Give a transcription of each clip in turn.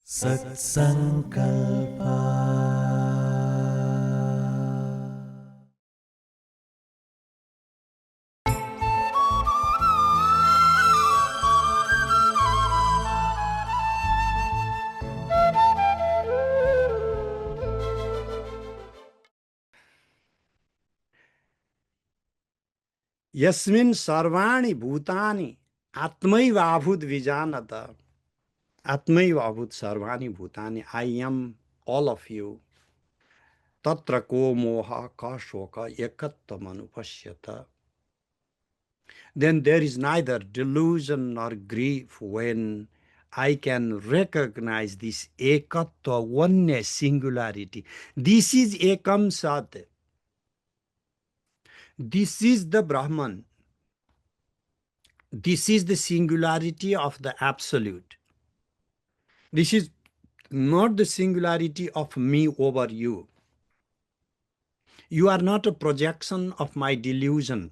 Satsankalpa. Yasmin sarvani bhutani atmaivabhut vijanata. Atmaivabhut sarvani bhutani. I am all of you. Tatra ko moha ka shoka ekattam anupashyata. Then there is neither delusion nor grief when I can recognize this ekattva, oneness, singularity. This is ekam sat. This is the Brahman. This is the singularity of the Absolute. This is not the singularity of me over you. You are not a projection of my delusion.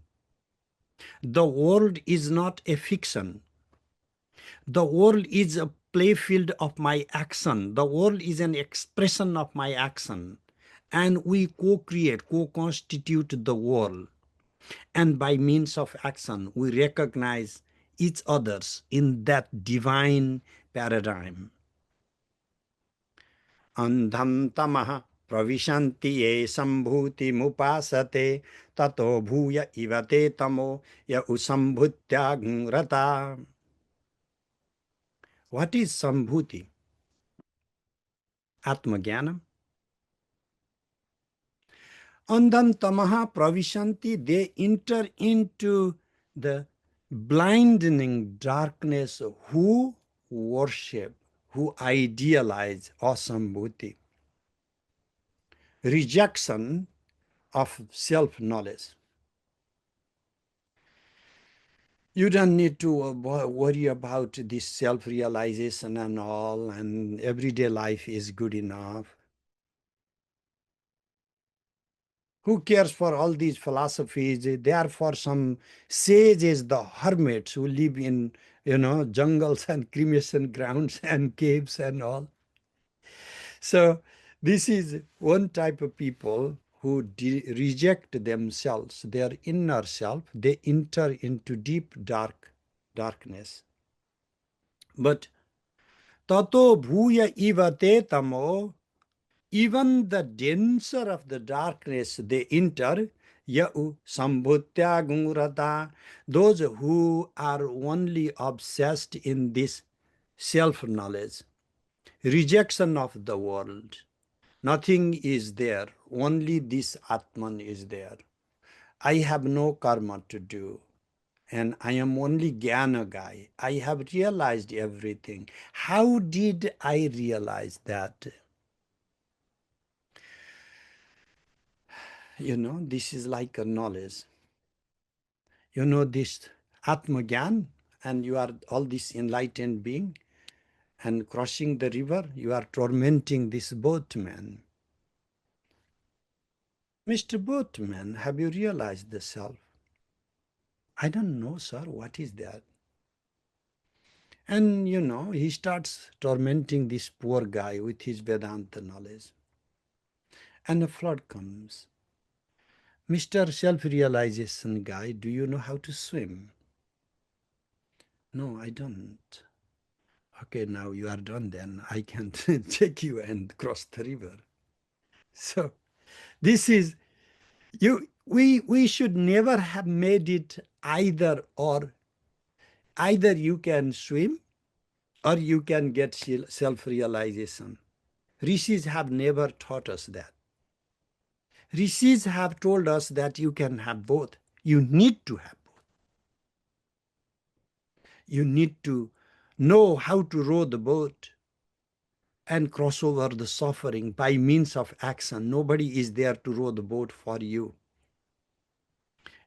The world is not a fiction. The world is a playfield of my action. The world is an expression of my action. And we co-create, co-constitute the world. And by means of action, we recognize each others in that divine paradigm. Andham tamaha pravishanti ye sambhuti mupasate tato bhuya ivate tamo ya usambhutya rata. What is sambhuti? Atmagyanam. Andham tamaha pravishanti, they enter into the blinding darkness who worship, who idealize asambhuti. Rejection of self-knowledge. You don't need to worry about this self-realization and all, and everyday life is good enough. Who cares for all these philosophies? They are for some sages, the hermits who live in, jungles and cremation grounds and caves and all. So this is one type of people who reject themselves, their inner self. They enter into deep darkness. But tato bhuya ivate tamo, even the denser of the darkness they enter, yau sambhutya gungurata, those who are only obsessed in this self-knowledge, rejection of the world. Nothing is there, only this Atman is there. I have no karma to do, and I am only Jnana guy. I have realized everything. How did I realize that? This is like a knowledge. This Atmagyan, and you are all this enlightened being, and crossing the river, you are tormenting this boatman. Mr. Boatman, have you realized the self? I don't know, sir. What is that? And he starts tormenting this poor guy with his Vedanta knowledge. And a flood comes. Mr. Self-realization guy, do you know how to swim? No, I don't. Okay, now you are done then. I can take you and cross the river. So this is, we should never have made it either or. Either you can swim or you can get self-realization. Rishis have never taught us that. Rishis have told us that you can have both. You need to have both. You need to know how to row the boat and cross over the suffering by means of action. Nobody is there to row the boat for you.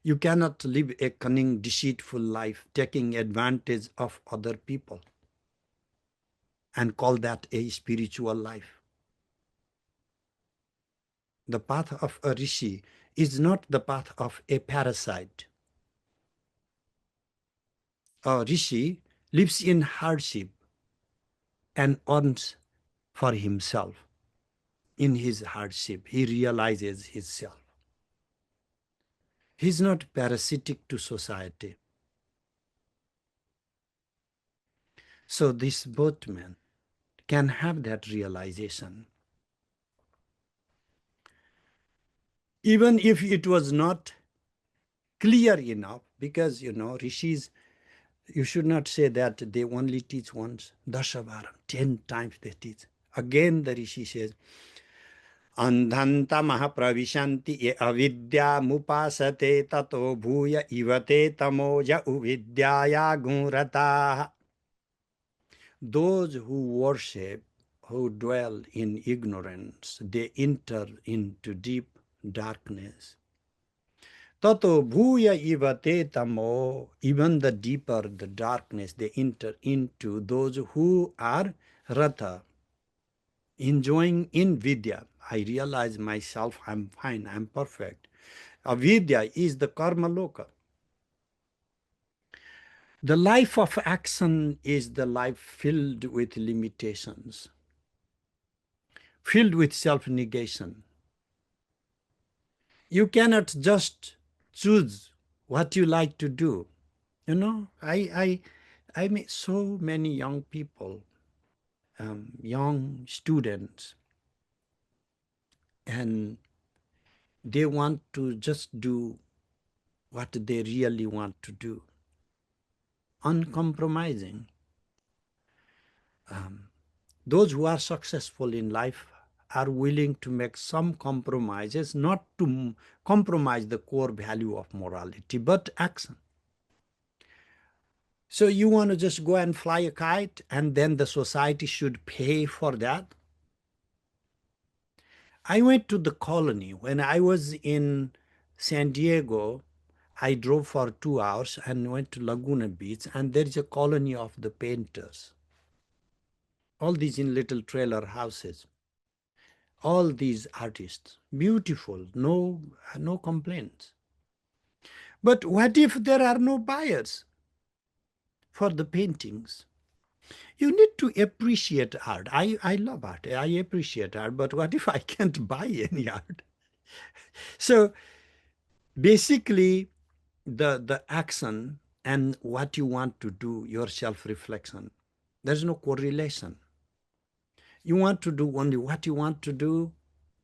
You cannot live a cunning, deceitful life, taking advantage of other people and call that a spiritual life. The path of a rishi is not the path of a parasite. A rishi lives in hardship and earns for himself. In his hardship, he realizes his self. He's not parasitic to society. So this boatman can have that realization. Even if it was not clear enough, because, rishis, you should not say that they only teach once. Dasavaram, 10 times they teach. Again, the rishi says, Andhanta mahapravishanti ye avidya mupasate tato bhuya ivate tamoja uvidyaya gurata. Those who worship, who dwell in ignorance, they enter into deep darkness. Tato bhuya ivate tamo, even the deeper the darkness, they enter into those who are rata, enjoying in vidya. I realize myself, I'm fine, I'm perfect. Avidya is the karma loka. The life of action is the life filled with limitations, filled with self-negation. You cannot just choose what you like to do. I meet so many young people, young students, and they want to just do what they really want to do, uncompromising. Those who are successful in life are willing to make some compromises, not to compromise the core value of morality, but action. So you want to just go and fly a kite and then the society should pay for that? I went to the colony. When I was in San Diego, I drove for 2 hours and went to Laguna Beach, and there is a colony of the painters. All these in little trailer houses. All these artists, beautiful, no complaints. But what if there are no buyers for the paintings? You need to appreciate art. I love art. I appreciate art. But what if I can't buy any art? So basically, the action and what you want to do, your self-reflection, there's no correlation. You want to do only what you want to do,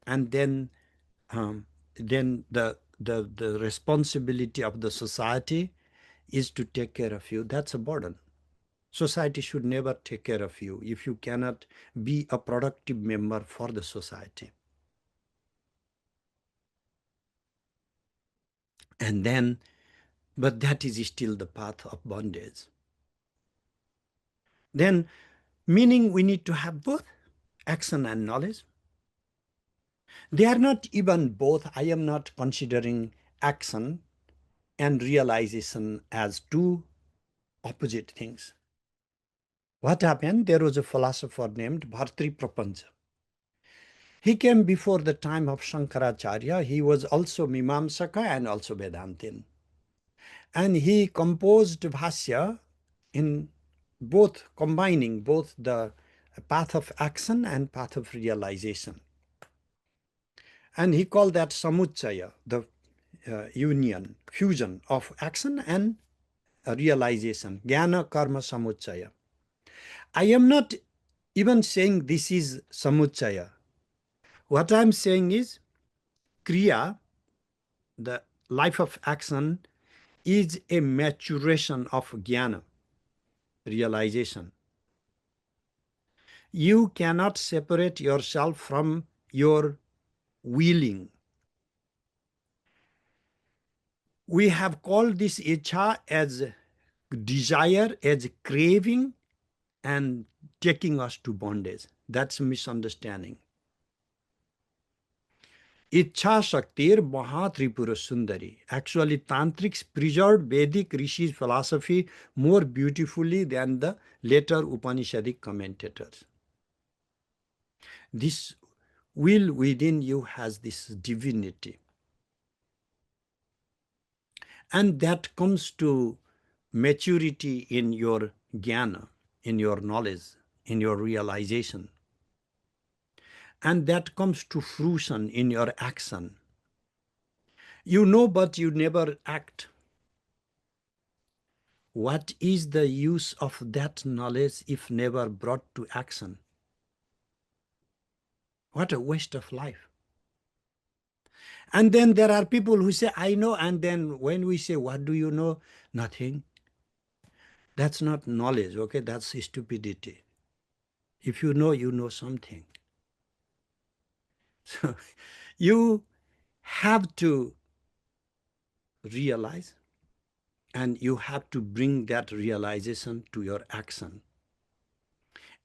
and then the responsibility of the society is to take care of you. That's a burden. Society should never take care of you if you cannot be a productive member for the society. And then, but that is still the path of bondage. Then, meaning we need to have both action and knowledge. They are not even both. I am not considering action and realization as two opposite things. What happened? There was a philosopher named Bhartri Prapancha. He came before the time of Shankaracharya. He was also Mimamsaka and also Vedantin. And he composed Bhashya in both, combining both the path of action and path of realization. And he called that Samuchaya, the union, fusion of action and realization, Jnana Karma Samuchaya. I am not even saying this is Samuchaya. What I'm saying is Kriya, the life of action, is a maturation of Jnana, realization. You cannot separate yourself from your willing. We have called this icha as desire, as craving, and taking us to bondage. That's a misunderstanding. Icha Shaktir Mahatripura Sundari. Actually, Tantrics preserved Vedic Rishi's philosophy more beautifully than the later Upanishadic commentators. This will within you has this divinity. And that comes to maturity in your jnana, in your knowledge, in your realization. And that comes to fruition in your action. You know, but you never act. What is the use of that knowledge if never brought to action? What a waste of life. And then there are people who say, I know. And then when we say, what do you know? Nothing. That's not knowledge, okay? That's stupidity. If you know something. So you have to realize, and you have to bring that realization to your action.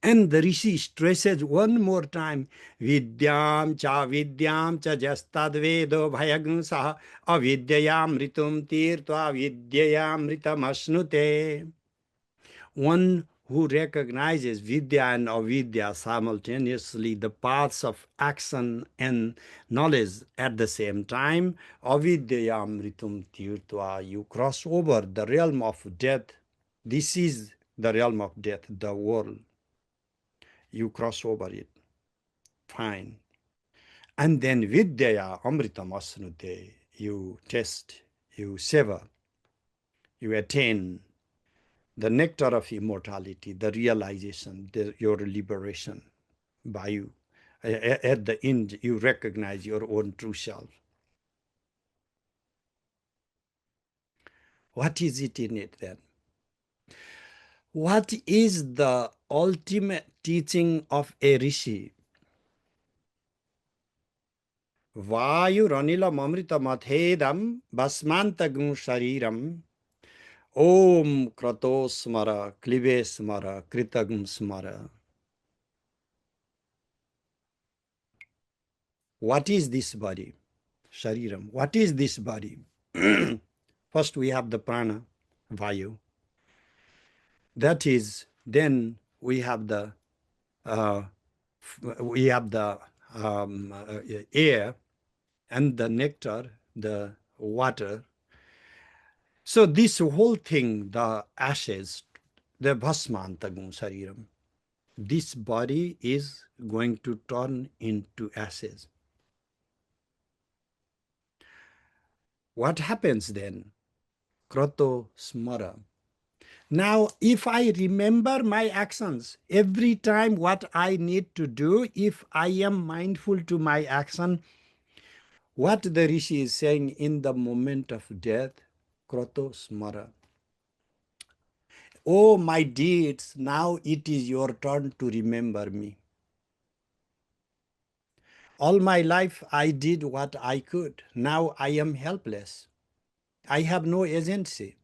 And the Rishi stresses one more time, vidyam cha jastad vedo bhayagnsah avidyayam ritum tirtva vidyayam ritam asnute. One who recognizes vidya and avidya simultaneously, the paths of action and knowledge at the same time, avidyayam ritum tirtva, you cross over the realm of death. This is the realm of death, the world. You cross over it. Fine. And then vidyaya amritam asnute, you taste, you savor, you attain the nectar of immortality, the realization, your liberation by you. At the end, you recognize your own true self. What is it in it then? What is the ultimate teaching of a rishi? Vayuranilam amritamathedam basmantagun shariram Om krato smara, klive smara, kritagam smara. What is this body? Shariram. What is this body? First we have the prana, vayu. That is, then we have the uh, air and the nectar, the water. So this whole thing, the ashes, the bhasmantagun shariram, this body is going to turn into ashes. What happens then? Krato smara. Now, if I remember my actions, every time what I need to do, if I am mindful to my action, what the Rishi is saying in the moment of death, Krato smara. Oh, my deeds, now it is your turn to remember me. All my life I did what I could. Now I am helpless. I have no agency.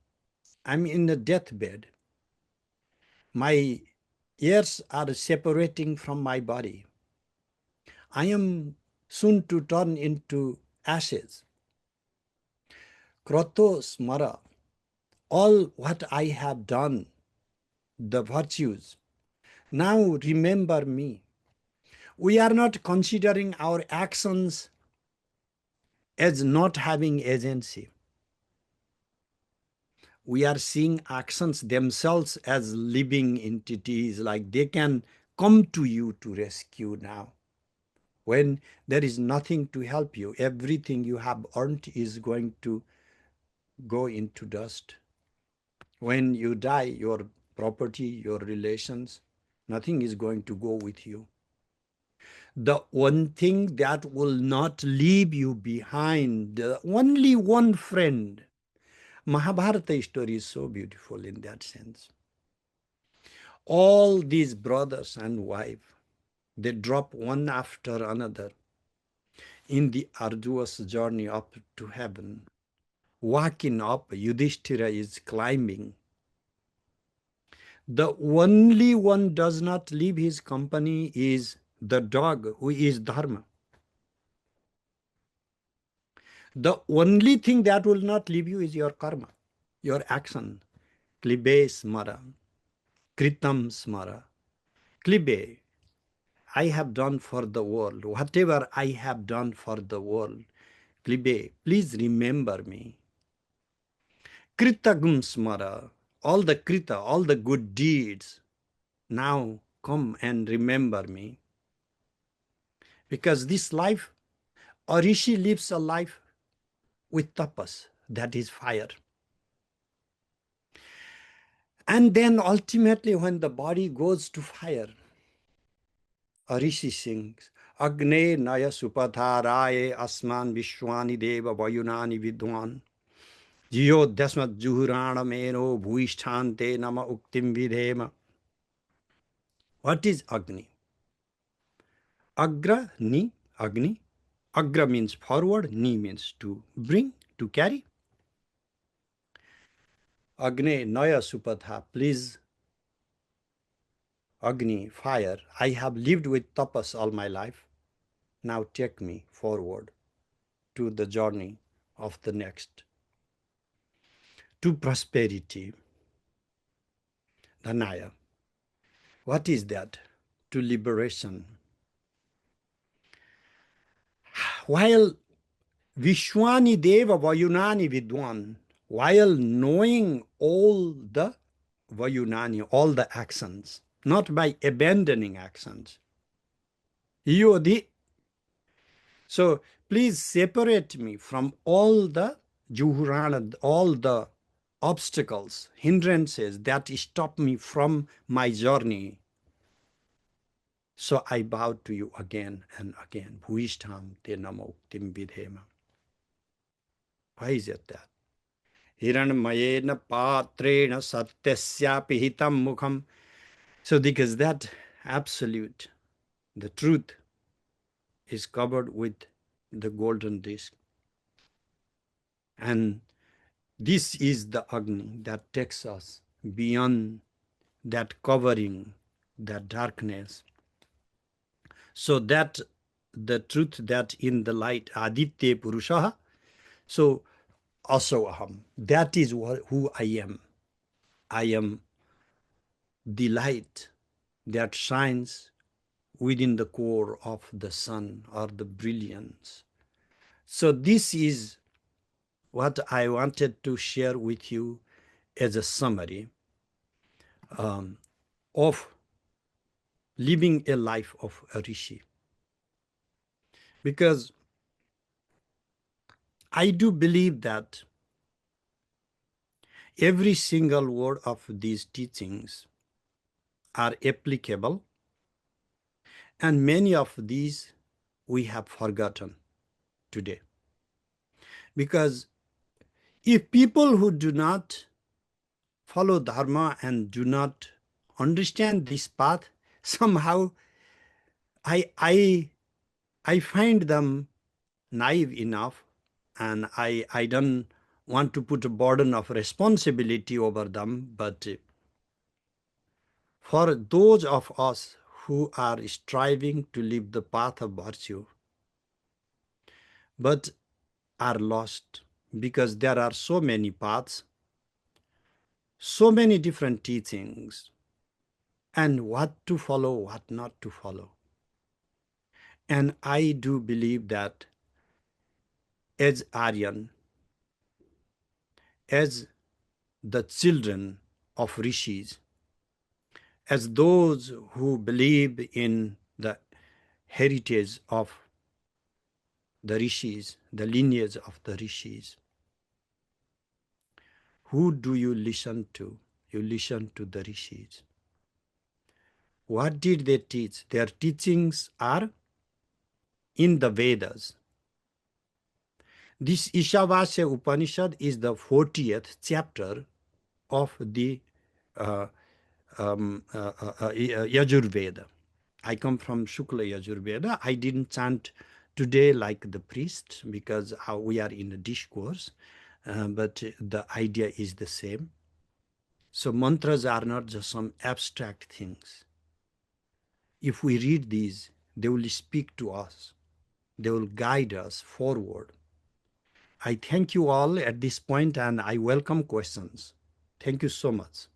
I'm in a deathbed. My ears are separating from my body. I am soon to turn into ashes. Kroto smara, all what I have done, the virtues, now remember me. We are not considering our actions as not having agency. We are seeing actions themselves as living entities, like they can come to you to rescue now. When there is nothing to help you, everything you have earned is going to go into dust. When you die, your property, your relations, nothing is going to go with you. The one thing that will not leave you behind, the only one friend. Mahabharata story is so beautiful in that sense. All these brothers and wife, they drop one after another in the arduous journey up to heaven. Walking up, Yudhishthira is climbing. The only one does not leave his company is the dog, who is Dharma. The only thing that will not leave you is your karma, your action. Klibe smara, kritam smara. Klibe, I have done for the world, whatever I have done for the world. Klibe, please remember me. Kritagum smara, all the krita, all the good deeds, now come and remember me. Because this life, a rishi lives a life with tapas, that is fire. And then ultimately when the body goes to fire, a rishi sings, Agne Naya Supataraye Asman Vishwani Deva Vayunani Vidwan Jiyo Dasmat Juhurana Meno Bhuishtante Nama Uktim Vidhema. What is Agni? Agra, Ni, Agni. Agra means forward, Ni means to bring, to carry. Agni Naya Supatha, please, Agni, fire. I have lived with tapas all my life. Now take me forward to the journey of the next, to prosperity. Dhanaya. What is that? To liberation. While Vishwani Deva Vayunani Vidwan, while knowing all the Vayunani, all the actions, not by abandoning actions. Yodi. So please separate me from all the Juhurana, all the obstacles, hindrances that stop me from my journey. So I bow to you again and again. Bhuishtham te namo uktim vidhema. Why is it that? Hiranmayena patrena satyasyapi hitam mukham. So because that absolute, the truth, is covered with the golden disc. And this is the Agni that takes us beyond that covering, that darkness. So that the truth that in the light, Aditya Purushaha, so also aham, that is who I am. I am the light that shines within the core of the sun or the brilliance. So this is what I wanted to share with you as a summary of living a life of a rishi. Because I do believe that every single word of these teachings are applicable, and many of these we have forgotten today. Because if people who do not follow Dharma and do not understand this path, somehow I find them naive enough, and I don't want to put a burden of responsibility over them, but for those of us who are striving to live the path of virtue, but are lost because there are so many paths, so many different teachings, and what to follow, what not to follow. And I do believe that as Aryan, as the children of rishis, as those who believe in the heritage of the rishis, the lineage of the rishis, who do you listen to? You listen to the rishis. What did they teach? Their teachings are in the Vedas. This Ishavasya Upanishad is the 40th chapter of the Yajurveda. I come from Shukla Yajurveda. I didn't chant today like the priest because we are in a discourse, but the idea is the same. So mantras are not just some abstract things. If we read these, they will speak to us. They will guide us forward. I thank you all at this point, and I welcome questions. Thank you so much.